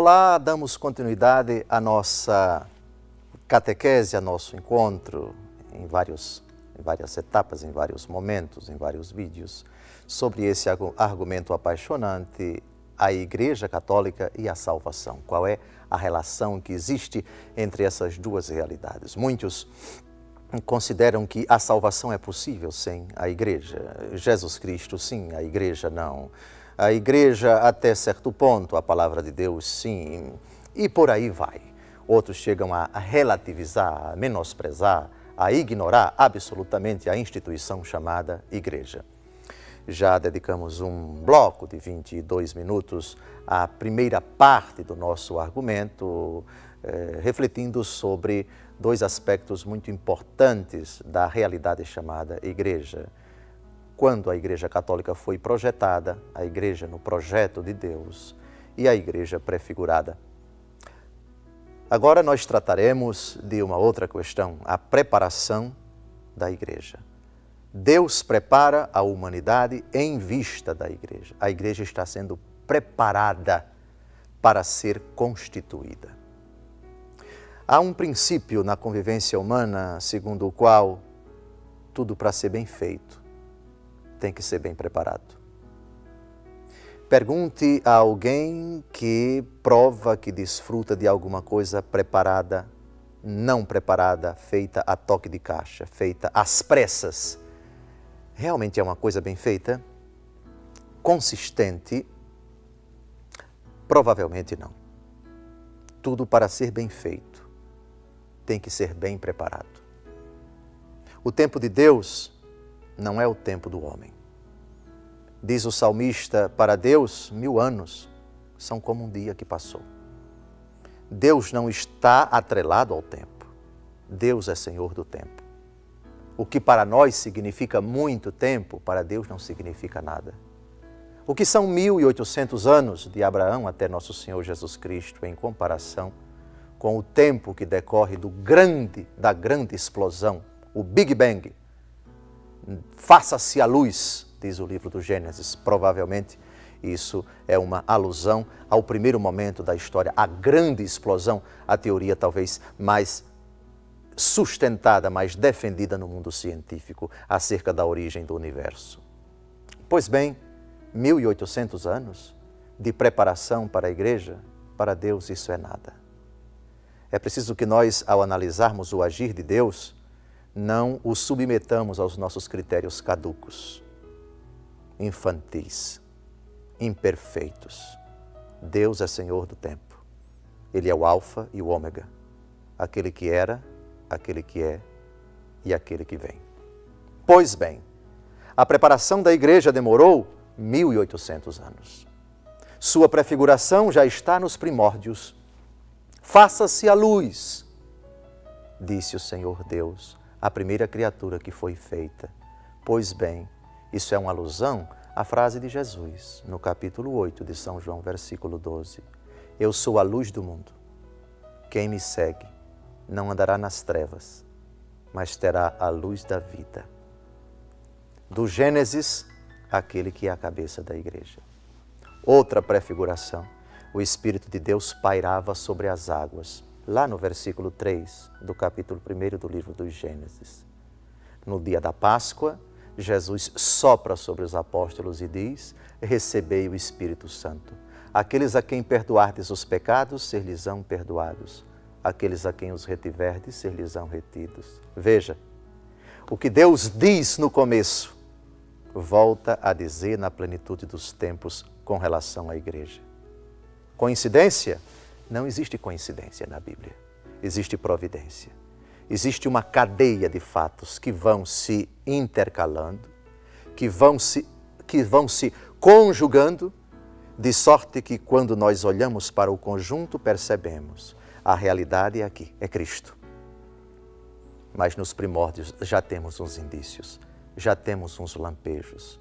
Olá, damos continuidade à nossa catequese, ao nosso encontro em várias etapas, em vários momentos, em vários vídeos, sobre esse argumento apaixonante, a Igreja Católica e a salvação. Qual é a relação que existe entre essas duas realidades? Muitos consideram que a salvação é possível sem a Igreja. Jesus Cristo, sim, a Igreja não. A Igreja até certo ponto, a Palavra de Deus, sim, e por aí vai. Outros chegam a relativizar, a menosprezar, a ignorar absolutamente a instituição chamada Igreja. Já dedicamos um bloco de 22 minutos à primeira parte do nosso argumento, refletindo sobre dois aspectos muito importantes da realidade chamada Igreja. Quando a Igreja Católica foi projetada, a Igreja no projeto de Deus e a Igreja prefigurada. Agora nós trataremos de uma outra questão, a preparação da Igreja. Deus prepara a humanidade em vista da Igreja. A Igreja está sendo preparada para ser constituída. Há um princípio na convivência humana segundo o qual tudo para ser bem feito tem que ser bem preparado. Pergunte a alguém que prova que desfruta de alguma coisa preparada, não preparada, feita a toque de caixa, feita às pressas. Realmente é uma coisa bem feita? Consistente? Provavelmente não. Tudo para ser bem feito tem que ser bem preparado. O tempo de Deus não é o tempo do homem. Diz o salmista, para Deus 1000 anos são como um dia que passou. Deus não está atrelado ao tempo. Deus é Senhor do tempo. O que para nós significa muito tempo, para Deus não significa nada. O que são 1800 anos de Abraão até nosso Senhor Jesus Cristo em comparação com o tempo que decorre da grande explosão, o Big Bang. Faça-se a luz, diz o livro do Gênesis. Provavelmente isso é uma alusão ao primeiro momento da história, a grande explosão, a teoria talvez mais sustentada, mais defendida no mundo científico acerca da origem do universo. Pois bem, 1800 anos de preparação para a Igreja, para Deus isso é nada. É preciso que nós, ao analisarmos o agir de Deus, não o submetamos aos nossos critérios caducos, infantis, imperfeitos. Deus é Senhor do tempo. Ele é o Alfa e o Ômega, aquele que era, aquele que é e aquele que vem. Pois bem, a preparação da Igreja demorou 1800 anos. Sua prefiguração já está nos primórdios. Faça-se a luz, disse o Senhor Deus, a primeira criatura que foi feita. Pois bem, isso é uma alusão à frase de Jesus, no capítulo 8 de São João, versículo 12. Eu sou a luz do mundo. Quem me segue não andará nas trevas, mas terá a luz da vida. Do Gênesis, aquele que é a cabeça da Igreja. Outra prefiguração, o Espírito de Deus pairava sobre as águas, lá no versículo 3 do capítulo 1 do livro do Gênesis. No dia da Páscoa, Jesus sopra sobre os apóstolos e diz, recebei o Espírito Santo. Aqueles a quem perdoardes os pecados, ser-lhes-ão perdoados. Aqueles a quem os retiverdes, ser-lhes-ão retidos. Veja, o que Deus diz no começo, volta a dizer na plenitude dos tempos com relação à Igreja. Coincidência? Não existe coincidência na Bíblia. Existe providência. Existe uma cadeia de fatos que vão se intercalando, que vão se conjugando, de sorte que quando nós olhamos para o conjunto, percebemos a realidade é aqui, é Cristo. Mas nos primórdios já temos uns indícios, já temos uns lampejos.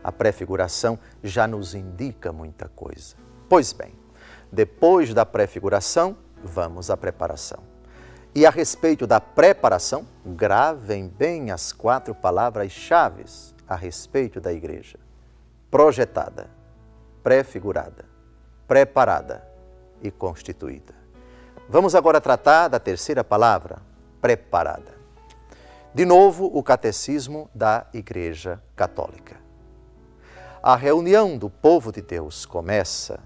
A prefiguração já nos indica muita coisa. Pois bem, depois da prefiguração, vamos à preparação. E a respeito da preparação, gravem bem as 4 palavras-chave a respeito da Igreja. Projetada, prefigurada, preparada, e constituída. Vamos agora tratar da terceira palavra, preparada. De novo, o Catecismo da Igreja Católica. A reunião do povo de Deus começa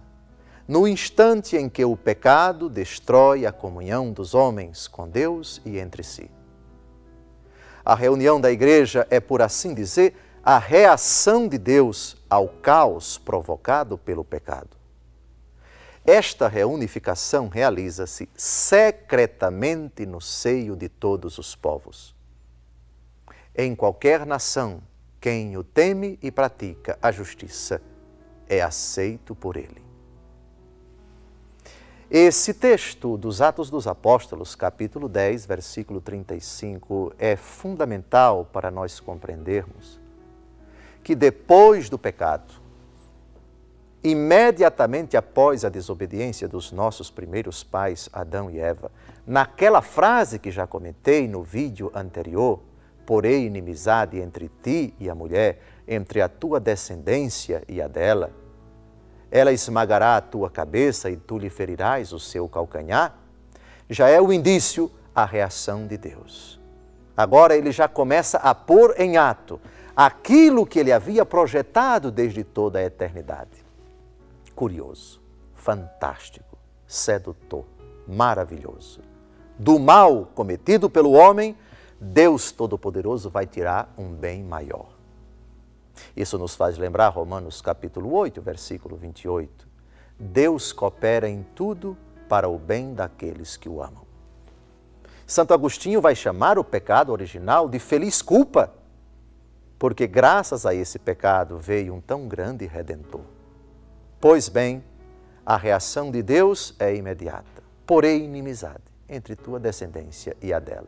no instante em que o pecado destrói a comunhão dos homens com Deus e entre si. A reunião da Igreja é, por assim dizer, a reação de Deus ao caos provocado pelo pecado. Esta reunificação realiza-se secretamente no seio de todos os povos. Em qualquer nação, quem o teme e pratica a justiça é aceito por ele. Esse texto dos Atos dos Apóstolos, capítulo 10, versículo 35, é fundamental para nós compreendermos que depois do pecado, imediatamente após a desobediência dos nossos primeiros pais, Adão e Eva, naquela frase que já comentei no vídeo anterior, porém inimizade entre ti e a mulher, entre a tua descendência e a dela, ela esmagará a tua cabeça e tu lhe ferirás o seu calcanhar, já é o indício, a reação de Deus. Agora ele já começa a pôr em ato aquilo que ele havia projetado desde toda a eternidade. Curioso, fantástico, sedutor, maravilhoso. Do mal cometido pelo homem, Deus Todo-Poderoso vai tirar um bem maior. Isso nos faz lembrar Romanos capítulo 8, versículo 28. Deus coopera em tudo para o bem daqueles que o amam. Santo Agostinho vai chamar o pecado original de feliz culpa, porque graças a esse pecado veio um tão grande Redentor. Pois bem, a reação de Deus é imediata, porém inimizade entre tua descendência e a dela.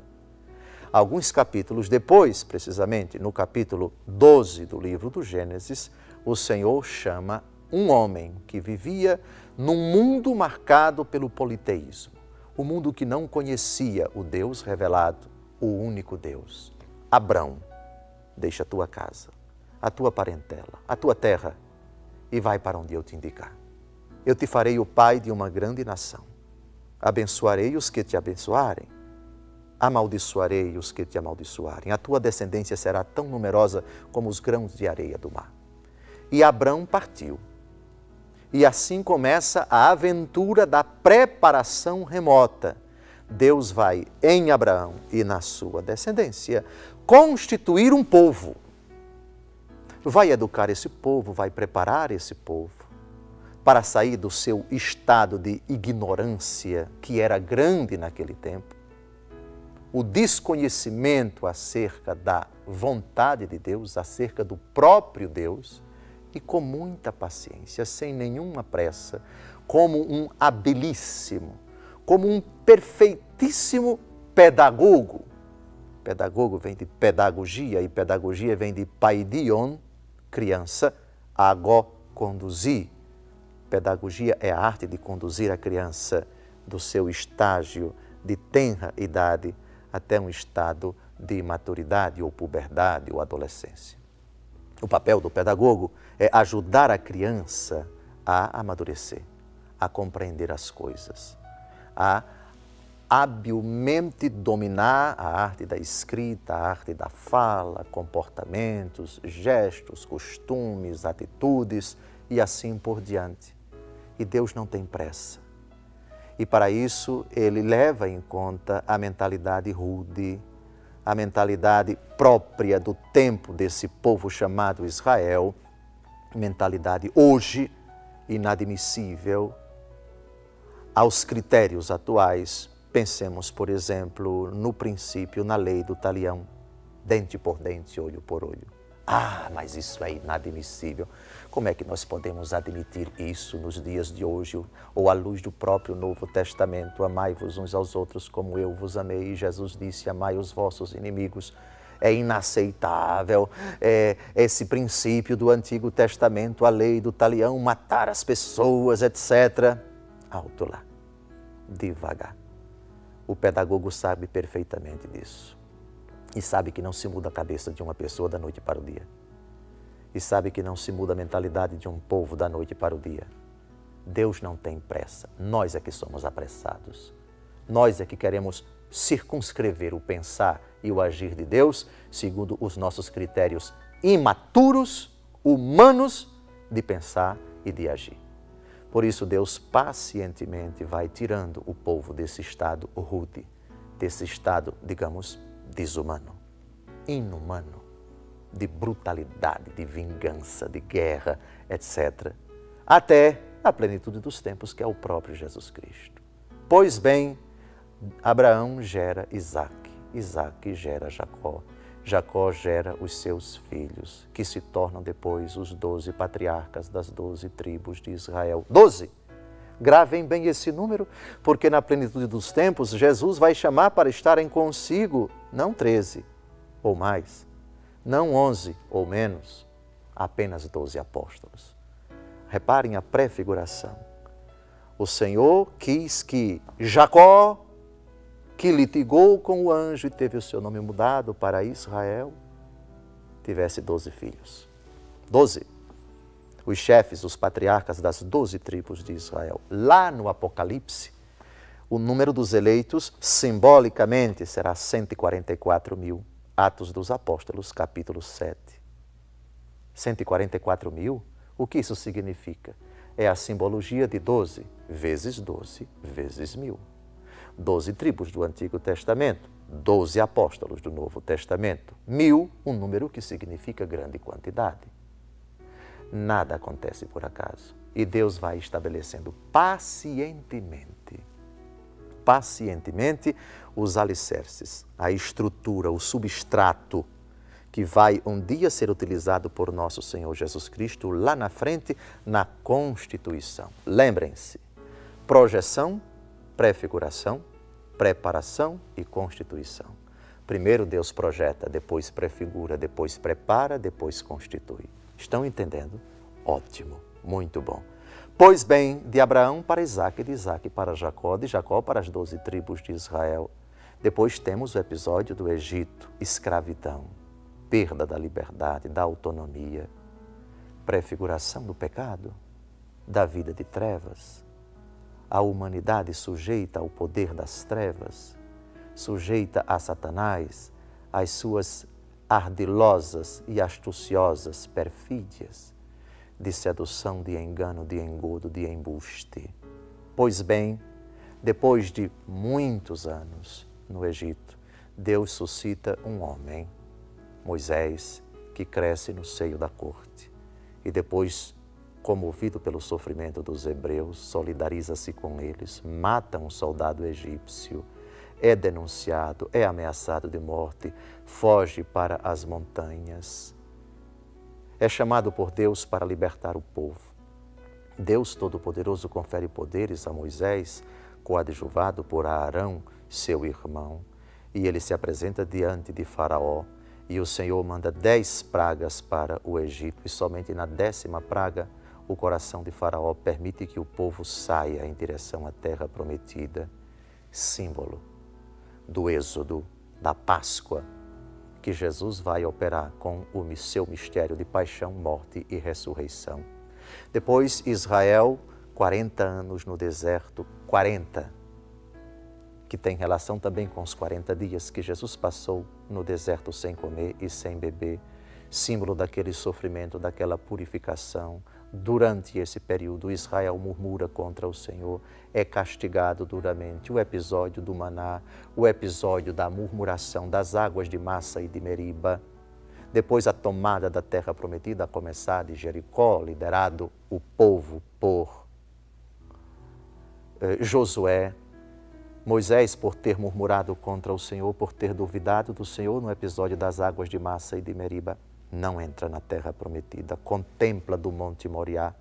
Alguns capítulos depois, precisamente no capítulo 12 do livro do Gênesis, o Senhor chama um homem que vivia num mundo marcado pelo politeísmo, o mundo que não conhecia o Deus revelado, o único Deus. Abrão, deixa a tua casa, a tua parentela, a tua terra e vai para onde eu te indicar. Eu te farei o pai de uma grande nação. Abençoarei os que te abençoarem. Amaldiçoarei os que te amaldiçoarem. A tua descendência será tão numerosa como os grãos de areia do mar. E Abrão partiu. E assim começa a aventura da preparação remota. Deus vai em Abraão e na sua descendência constituir um povo. Vai educar esse povo, vai preparar esse povo para sair do seu estado de ignorância, que era grande naquele tempo. O desconhecimento acerca da vontade de Deus, acerca do próprio Deus, e com muita paciência, sem nenhuma pressa, como um habilíssimo, como um perfeitíssimo pedagogo. Pedagogo vem de pedagogia, e pedagogia vem de paidion, criança, agó, conduzir. Pedagogia é a arte de conduzir a criança do seu estágio de tenra idade até um estado de maturidade ou puberdade ou adolescência. O papel do pedagogo é ajudar a criança a amadurecer, a compreender as coisas, a habilmente dominar a arte da escrita, a arte da fala, comportamentos, gestos, costumes, atitudes e assim por diante. E Deus não tem pressa. E para isso ele leva em conta a mentalidade rude, a mentalidade própria do tempo desse povo chamado Israel, mentalidade hoje inadmissível aos critérios atuais. Pensemos, por exemplo, no princípio, na lei do talião, dente por dente, olho por olho. Ah, mas isso é inadmissível. Como é que nós podemos admitir isso nos dias de hoje, ou à luz do próprio Novo Testamento? Amai-vos uns aos outros como eu vos amei. Jesus disse, amai os vossos inimigos. É inaceitável esse princípio do Antigo Testamento, a lei do talião, matar as pessoas, etc. Alto lá, devagar. O pedagogo sabe perfeitamente disso. E sabe que não se muda a cabeça de uma pessoa da noite para o dia. E sabe que não se muda a mentalidade de um povo da noite para o dia. Deus não tem pressa, nós é que somos apressados. Nós é que queremos circunscrever o pensar e o agir de Deus segundo os nossos critérios imaturos, humanos, de pensar e de agir. Por isso, Deus pacientemente vai tirando o povo desse estado rude, desse estado, digamos, desumano, inumano, de brutalidade, de vingança, de guerra, etc., até a plenitude dos tempos, que é o próprio Jesus Cristo. Pois bem, Abraão gera Isaque, Isaque gera Jacó, Jacó gera os seus filhos, que se tornam depois os 12 patriarcas das 12 tribos de Israel. 12! Gravem bem esse número, porque na plenitude dos tempos, Jesus vai chamar para estarem consigo, não 13 ou mais, não 11 ou menos, apenas 12 apóstolos. Reparem a prefiguração. O Senhor quis que Jacó, que litigou com o anjo e teve o seu nome mudado para Israel, tivesse 12 filhos. 12. Os chefes, os patriarcas das 12 tribos de Israel. Lá no Apocalipse, o número dos eleitos, simbolicamente, será 144.000. Atos dos Apóstolos, capítulo 7. 144.000? O que isso significa? É a simbologia de 12 vezes 12 vezes 1.000. 12 tribos do Antigo Testamento, 12 apóstolos do Novo Testamento. 1.000, um número que significa grande quantidade. Nada acontece por acaso. E Deus vai estabelecendo pacientemente os alicerces, a estrutura, o substrato que vai um dia ser utilizado por nosso Senhor Jesus Cristo lá na frente, na Constituição. Lembrem-se, projeção, prefiguração, preparação e constituição. Primeiro Deus projeta, depois prefigura, depois prepara, depois constitui. Estão entendendo? Ótimo, muito bom. Pois bem, de Abraão para Isaque, de Isaque para Jacó, de Jacó para as 12 tribos de Israel. Depois temos o episódio do Egito, escravidão, perda da liberdade, da autonomia, prefiguração do pecado, da vida de trevas, a humanidade sujeita ao poder das trevas, sujeita a Satanás, às suas ardilosas e astuciosas perfídias, de sedução, de engano, de engodo, de embuste. Pois bem, depois de muitos anos no Egito, Deus suscita um homem, Moisés, que cresce no seio da corte e depois, comovido pelo sofrimento dos hebreus, solidariza-se com eles, mata um soldado egípcio, é denunciado, é ameaçado de morte, foge para as montanhas. É chamado por Deus para libertar o povo. Deus Todo-Poderoso confere poderes a Moisés, coadjuvado por Arão, seu irmão, e ele se apresenta diante de Faraó, e o Senhor manda 10 pragas para o Egito, e somente na 10ª praga, o coração de Faraó permite que o povo saia em direção à terra prometida, símbolo do êxodo, da Páscoa, que Jesus vai operar com o seu mistério de paixão, morte e ressurreição. Depois, Israel, 40 anos no deserto, 40, que tem relação também com os 40 dias que Jesus passou no deserto sem comer e sem beber, símbolo daquele sofrimento, daquela purificação. Durante esse período, Israel murmura contra o Senhor, é castigado duramente. O episódio do maná, o episódio da murmuração das águas de Massa e de Meriba. Depois a tomada da terra prometida, a começar de Jericó, liderado o povo por Josué. Moisés, por ter murmurado contra o Senhor, por ter duvidado do Senhor no episódio das águas de Massa e de Meriba, não entra na terra prometida, contempla do Monte Moriá,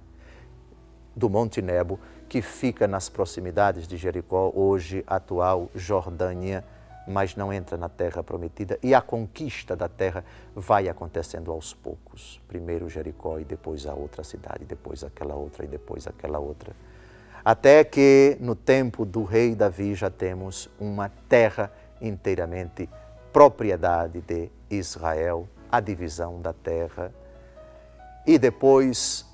do Monte Nebo, que fica nas proximidades de Jericó, hoje atual Jordânia, mas não entra na terra prometida, e a conquista da terra vai acontecendo aos poucos. Primeiro Jericó e depois a outra cidade, depois aquela outra e depois aquela outra. Até que no tempo do rei Davi já temos uma terra inteiramente propriedade de Israel, a divisão da terra, e depois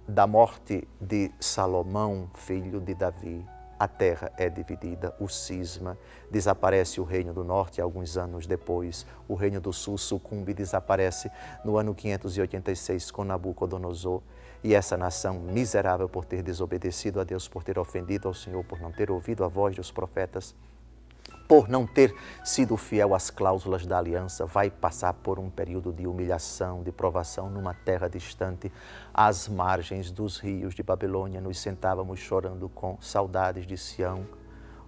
da morte de Salomão, filho de Davi, a terra é dividida, o cisma, desaparece o reino do norte alguns anos depois, o reino do sul sucumbe e desaparece no ano 586 com Nabucodonosor. E essa nação miserável por ter desobedecido a Deus, por ter ofendido ao Senhor, por não ter ouvido a voz dos profetas, por não ter sido fiel às cláusulas da aliança, vai passar por um período de humilhação, de provação numa terra distante, às margens dos rios de Babilônia. Nos sentávamos chorando com saudades de Sião.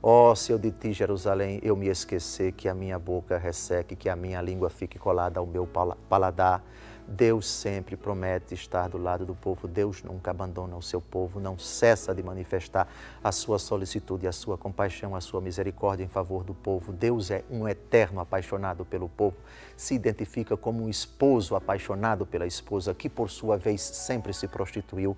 Ó, se eu de ti, Jerusalém, eu me esquecer, que a minha boca resseque, que a minha língua fique colada ao meu paladar. Deus sempre promete estar do lado do povo. Deus nunca abandona o seu povo, não cessa de manifestar a sua solicitude, a sua compaixão, a sua misericórdia em favor do povo. Deus é um eterno apaixonado pelo povo, se identifica como um esposo apaixonado pela esposa, que por sua vez sempre se prostituiu,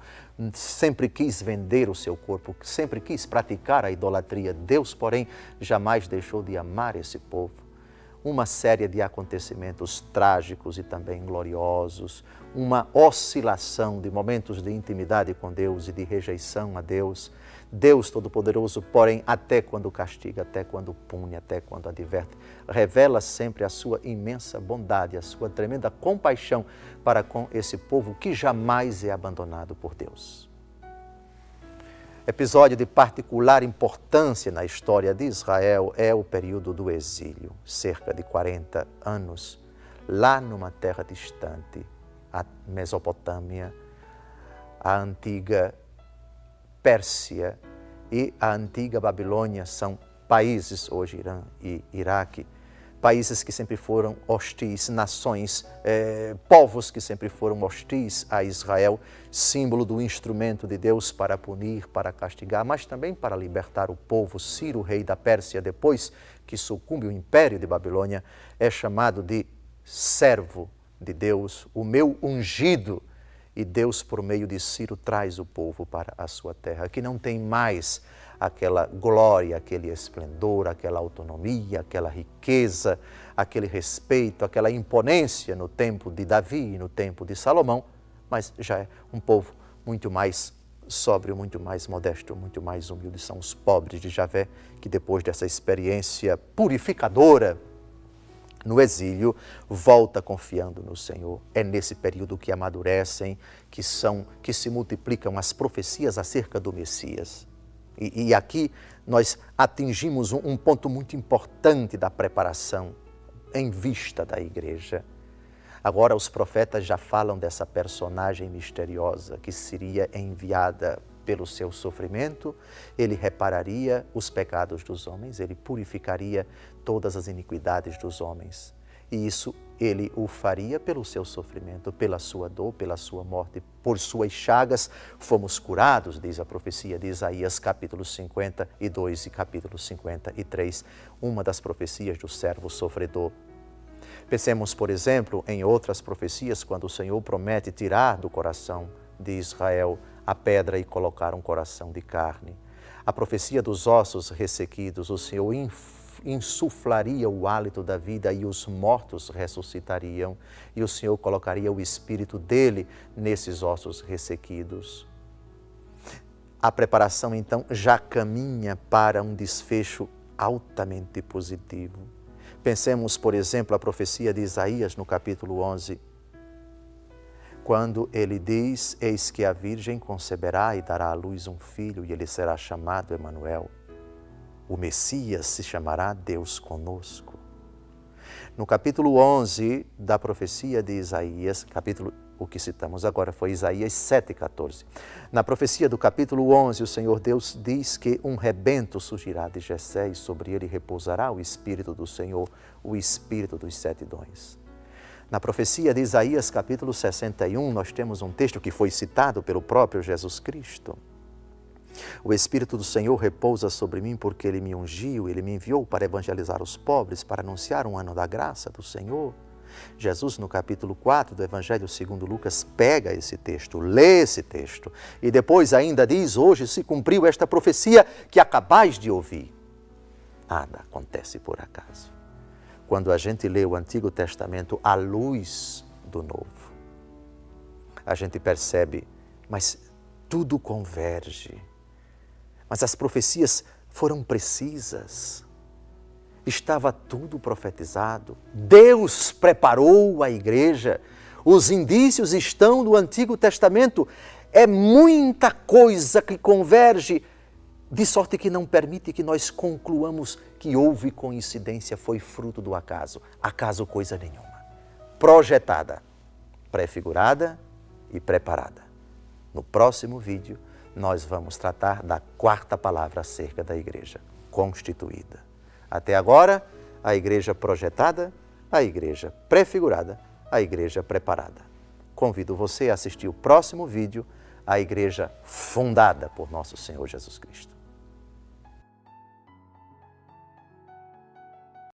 sempre quis vender o seu corpo, sempre quis praticar a idolatria. Deus, porém, jamais deixou de amar esse povo. Uma série de acontecimentos trágicos e também gloriosos, uma oscilação de momentos de intimidade com Deus e de rejeição a Deus. Deus Todo-Poderoso, porém, até quando castiga, até quando pune, até quando adverte, revela sempre a sua imensa bondade, a sua tremenda compaixão para com esse povo que jamais é abandonado por Deus. Episódio de particular importância na história de Israel é o período do exílio, cerca de 40 anos, lá numa terra distante, a Mesopotâmia, a antiga Pérsia e a antiga Babilônia são países, hoje Irã e Iraque, países que sempre foram hostis, nações, povos que sempre foram hostis a Israel, símbolo do instrumento de Deus para punir, para castigar, mas também para libertar o povo. Ciro, rei da Pérsia, depois que sucumbe o império de Babilônia, é chamado de servo de Deus, o meu ungido. E Deus, por meio de Ciro, traz o povo para a sua terra, que não tem mais aquela glória, aquele esplendor, aquela autonomia, aquela riqueza, aquele respeito, aquela imponência no tempo de Davi e no tempo de Salomão, mas já é um povo muito mais sóbrio, muito mais modesto, muito mais humilde. São os pobres de Javé que, depois dessa experiência purificadora no exílio, volta confiando no Senhor. É nesse período que amadurecem, que se multiplicam as profecias acerca do Messias. E aqui nós atingimos um ponto muito importante da preparação em vista da igreja. Agora os profetas já falam dessa personagem misteriosa que seria enviada pelo seu sofrimento. Ele repararia os pecados dos homens, ele purificaria todas as iniquidades dos homens. E isso ele o faria pelo seu sofrimento, pela sua dor, pela sua morte. Por suas chagas fomos curados, diz a profecia de Isaías, capítulo 52 e capítulo 53, uma das profecias do servo sofredor. Pensemos, por exemplo, em outras profecias, quando o Senhor promete tirar do coração de Israel a pedra e colocar um coração de carne. A profecia dos ossos ressequidos, o Senhor insuflaria o hálito da vida e os mortos ressuscitariam, e o Senhor colocaria o Espírito dele nesses ossos ressequidos. A preparação, então, já caminha para um desfecho altamente positivo. Pensemos, por exemplo, a profecia de Isaías no capítulo 11, quando ele diz: eis que a Virgem conceberá e dará à luz um filho, e ele será chamado Emanuel. O Messias se chamará Deus conosco. No capítulo 11 da profecia de Isaías, o que citamos agora foi Isaías 7,14. Na profecia do capítulo 11, o Senhor Deus diz que um rebento surgirá de Jessé e sobre ele repousará o Espírito do Senhor, o Espírito dos 7 dons. Na profecia de Isaías, capítulo 61, nós temos um texto que foi citado pelo próprio Jesus Cristo. O Espírito do Senhor repousa sobre mim porque Ele me ungiu, Ele me enviou para evangelizar os pobres, para anunciar um ano da graça do Senhor. Jesus, no capítulo 4 do Evangelho segundo Lucas, pega esse texto, lê esse texto e depois ainda diz: hoje se cumpriu esta profecia que acabais de ouvir. Nada acontece por acaso. Quando a gente lê o Antigo Testamento à luz do Novo, a gente percebe, mas tudo converge. Mas as profecias foram precisas. Estava tudo profetizado. Deus preparou a igreja. Os indícios estão no Antigo Testamento. É muita coisa que converge, de sorte que não permite que nós concluamos que houve coincidência, foi fruto do acaso. Acaso coisa nenhuma. Projetada, prefigurada e preparada. No próximo vídeo, nós vamos tratar da quarta palavra acerca da igreja, constituída. Até agora, a igreja projetada, a igreja prefigurada, a igreja preparada. Convido você a assistir o próximo vídeo, a igreja fundada por nosso Senhor Jesus Cristo.